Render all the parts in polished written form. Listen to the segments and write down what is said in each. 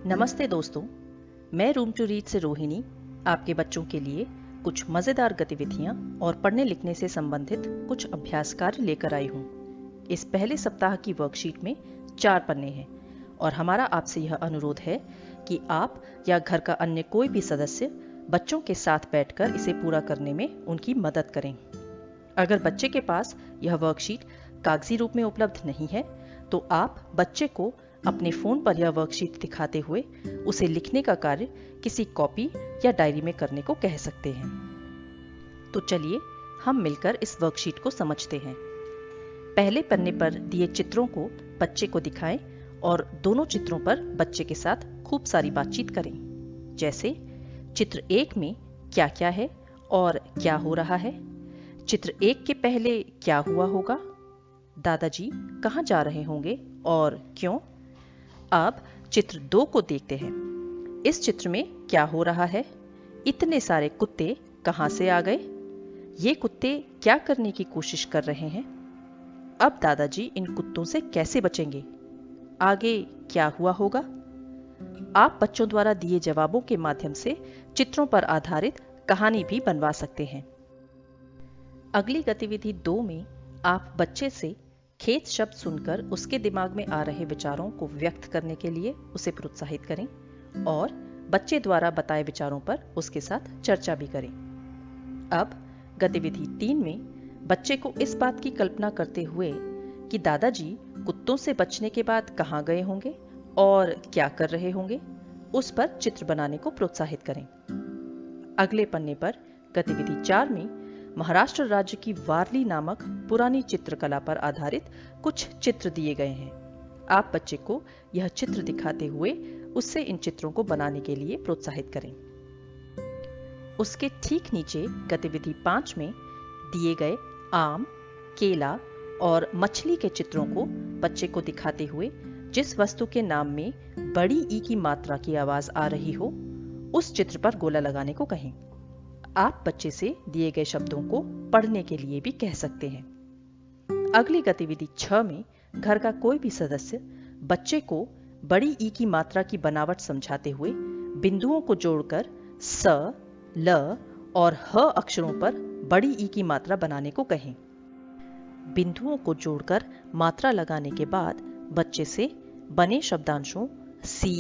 नमस्ते दोस्तों, मैं रूम टू रीड से रोहिणी आपके बच्चों के लिए कुछ मज़ेदार गतिविधियां और पढ़ने लिखने से संबंधित कुछ अभ्यास कार्य लेकर आई हूँ। इस पहले सप्ताह की वर्कशीट में 4 पन्ने हैं और हमारा आपसे यह अनुरोध है कि आप या घर का अन्य कोई भी सदस्य बच्चों के साथ बैठकर इसे पूरा करने में उनकी मदद करें। अगर बच्चे के पास यह वर्कशीट कागजी रूप में उपलब्ध नहीं है तो आप बच्चे को अपने फोन पर यह वर्कशीट दिखाते हुए उसे लिखने का कार्य किसी कॉपी या डायरी में करने को कह सकते हैं। तो चलिए हम मिलकर इस वर्कशीट को समझते हैं। पहले पन्ने पर दिए चित्रों को बच्चे को दिखाएं और दोनों चित्रों पर बच्चे के साथ खूब सारी बातचीत करें। जैसे चित्र 1 में क्या क्या है और क्या हो रहा है, चित्र 1 के पहले क्या हुआ होगा, दादाजी कहाँ जा रहे होंगे और क्यों। अब चित्र 2 को देखते हैं। इस चित्र में क्या हो रहा है, इतने सारे कुत्ते कहाँ से आ गए, ये कुत्ते क्या करने की कोशिश कर रहे हैं, अब दादाजी इन कुत्तों से कैसे बचेंगे, आगे क्या हुआ होगा। आप बच्चों द्वारा दिए जवाबों के माध्यम से चित्रों पर आधारित कहानी भी बनवा सकते हैं। अगली गतिविधि 2 में आप बच्चे से खेत शब्द सुनकर उसके दिमाग में आ रहे विचारों को व्यक्त करने के लिए उसे प्रोत्साहित करें और बच्चे द्वारा बताए विचारों पर उसके साथ चर्चा भी करें। अब गतिविधि 3 में बच्चे को इस बात की कल्पना करते हुए कि दादाजी कुत्तों से बचने के बाद कहाँ गए होंगे और क्या कर रहे होंगे, उस पर चित्र बनाने को प्रोत्साहित करें। अगले पन्ने पर गतिविधि 4 में महाराष्ट्र राज्य की वारली नामक पुरानी चित्रकला पर आधारित कुछ चित्र दिए गए हैं। आप बच्चे को यह चित्र दिखाते हुए उससे इन चित्रों को बनाने के लिए प्रोत्साहित करें। उसके ठीक नीचे गतिविधि 5 में दिए गए आम, केला और मछली के चित्रों को बच्चे को दिखाते हुए जिस वस्तु के नाम में बड़ी ई की मात्रा की आवाज आ रही हो उस चित्र पर गोला लगाने को कहें। आप बच्चे से दिए गए शब्दों को पढ़ने के लिए भी कह सकते हैं। अगली गतिविधि 6 में घर का कोई भी सदस्य बच्चे को बड़ी ई की मात्रा की बनावट समझाते हुए बिंदुओं को जोड़कर स, ल और ह अक्षरों पर बड़ी ई की मात्रा बनाने को कहें। बिंदुओं को जोड़कर मात्रा लगाने के बाद बच्चे से बने शब्दांशों सी,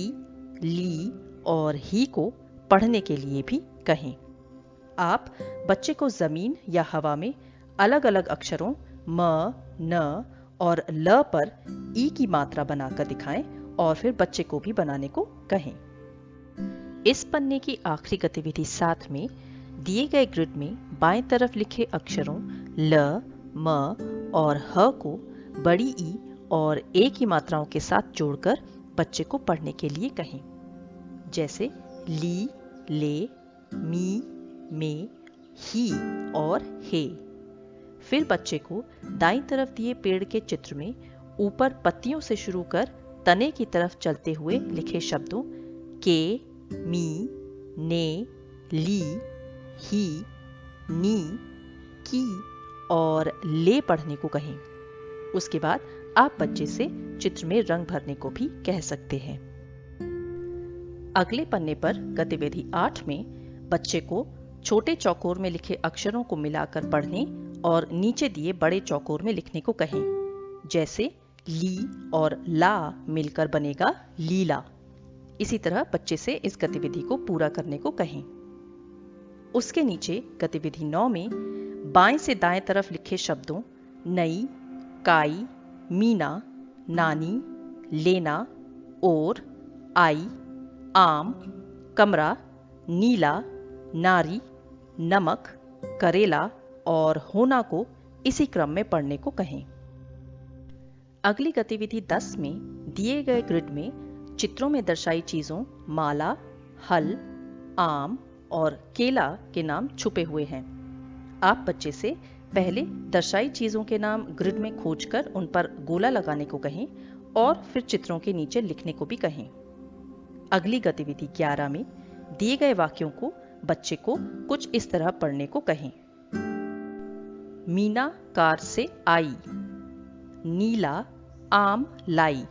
ली और ही को पढ़ने के लिए भी कहें। आप बच्चे को जमीन या हवा में अलग अलग अक्षरों म, न और ल पर ई की मात्रा बनाकर दिखाएं और फिर बच्चे को भी बनाने को कहें। इस पन्ने की आखिरी गतिविधि 7 में दिए गए ग्रिड में बाएं तरफ लिखे अक्षरों ल, म और ह को बड़ी ई और ए की मात्राओं के साथ जोड़कर बच्चे को पढ़ने के लिए कहें। जैसे ली, ले, मी, में, ही और हे। फिर बच्चे को दाईं तरफ दिए पेड़ के चित्र में ऊपर पत्तियों से शुरू कर तने की तरफ चलते हुए लिखे शब्दों के, मी, ने, ली, ही, नी, की और ले पढ़ने को कहें। उसके बाद आप बच्चे से चित्र में रंग भरने को भी कह सकते हैं। अगले पन्ने पर गतिविधि 8 में बच्चे को छोटे चौकोर में लिखे अक्षरों को मिलाकर पढ़ने और नीचे दिए बड़े चौकोर में लिखने को कहें। जैसे ली और ला मिलकर बनेगा लीला। इसी तरह बच्चे से इस गतिविधि को पूरा करने को कहें। उसके नीचे गतिविधि 9 में बाएं से दाएं तरफ लिखे शब्दों नई, काई, मीना, नानी, लेना, और, आई, आम, कमरा, नीला, नारी, नमक, करेला और होना को इसी क्रम में पढ़ने को कहें। अगली गतिविधि 10 में दिए गए ग्रिड में चित्रों में दर्शाई चीजों माला, हल, आम और केला के नाम छुपे हुए हैं। आप बच्चे से पहले दर्शाई चीजों के नाम ग्रिड में खोजकर उन पर गोला लगाने को कहें और फिर चित्रों के नीचे लिखने को भी कहें। अगली गतिविधि 11 में दिए गए वाक्यों को बच्चे को कुछ इस तरह पढ़ने को कहें। मीना कार से आई, नीला आम लाई,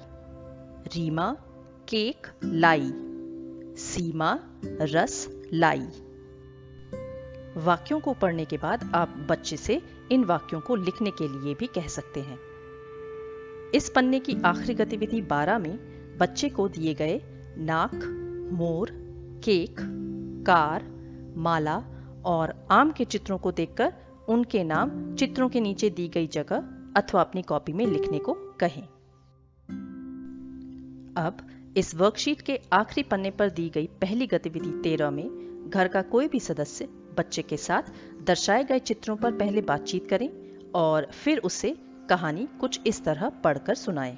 रीमा केक लाई, सीमा, रस, लाई। वाक्यों को पढ़ने के बाद आप बच्चे से इन वाक्यों को लिखने के लिए भी कह सकते हैं। इस पन्ने की आखिरी गतिविधि 12 में बच्चे को दिए गए नाक, मोर, केक, कार, माला और आम के चित्रों को देखकर उनके नाम चित्रों के नीचे दी गई जगह अथवा अपनी कॉपी में लिखने को कहें। अब इस वर्कशीट के आखिरी पन्ने पर दी गई पहली गतिविधि 13 में घर का कोई भी सदस्य बच्चे के साथ दर्शाए गए चित्रों पर पहले बातचीत करें और फिर उसे कहानी कुछ इस तरह पढ़कर सुनाएं।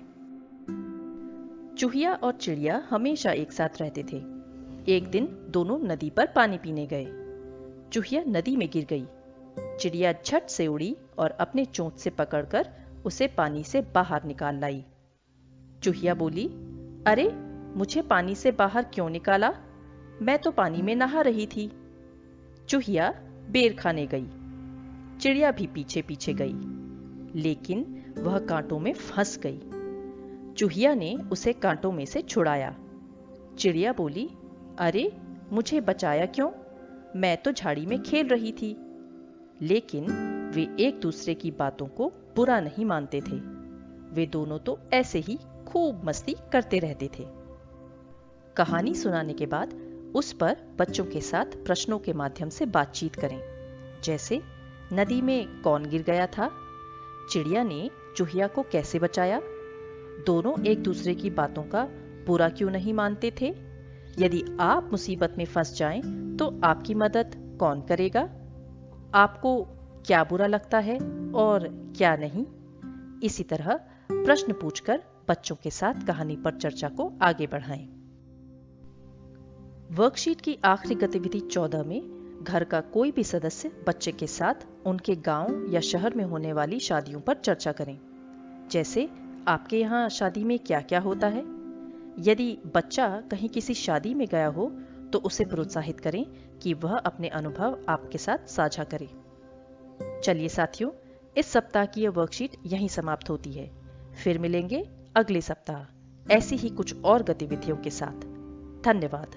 चूहिया और चिड़िया हमेशा एक साथ रहते थे। एक दिन दोनों नदी पर पानी पीने गए। चूहिया नदी में गिर गई। चिड़िया झट से उड़ी और अपने चोंच से पकड़कर उसे पानी से बाहर निकाल लाई। चूहिया बोली, अरे मुझे पानी से बाहर क्यों निकाला? मैं तो पानी में नहा रही थी। चूहिया बेर खाने गई। चिड़िया भी पीछे पीछे गई, लेकिन वह कांटों में फंस गई। चूहिया ने उसे कांटों में से छुड़ाया। चिड़िया बोली, अरे मुझे बचाया क्यों? मैं तो झाड़ी में खेल रही थी। लेकिन वे एक दूसरे की बातों को बुरा नहीं मानते थे। वे दोनों तो ऐसे ही खूब मस्ती करते रहते थे। कहानी सुनाने के बाद उस पर बच्चों के साथ प्रश्नों के माध्यम से बातचीत करें, जैसे नदी में कौन गिर गया था? चिड़िया ने चूहिया को कैसे बचाया? दोनों एक दूसरे की बातों का बुरा क्यों नहीं मानते थे? यदि आप मुसीबत में फंस जाएं, तो आपकी मदद कौन करेगा? आपको क्या बुरा लगता है और क्या नहीं? इसी तरह प्रश्न पूछकर बच्चों के साथ कहानी पर चर्चा को आगे बढ़ाएं। वर्कशीट की आखिरी गतिविधि 14 में घर का कोई भी सदस्य बच्चे के साथ उनके गांव या शहर में होने वाली शादियों पर चर्चा करें, जैसे आपके यहाँ शादी में क्या क्या होता है। यदि बच्चा कहीं किसी शादी में गया हो तो उसे प्रोत्साहित करें कि वह अपने अनुभव आपके साथ साझा करे। चलिए साथियों, इस सप्ताह की यह वर्कशीट यहीं समाप्त होती है। फिर मिलेंगे अगले सप्ताह ऐसी ही कुछ और गतिविधियों के साथ। धन्यवाद।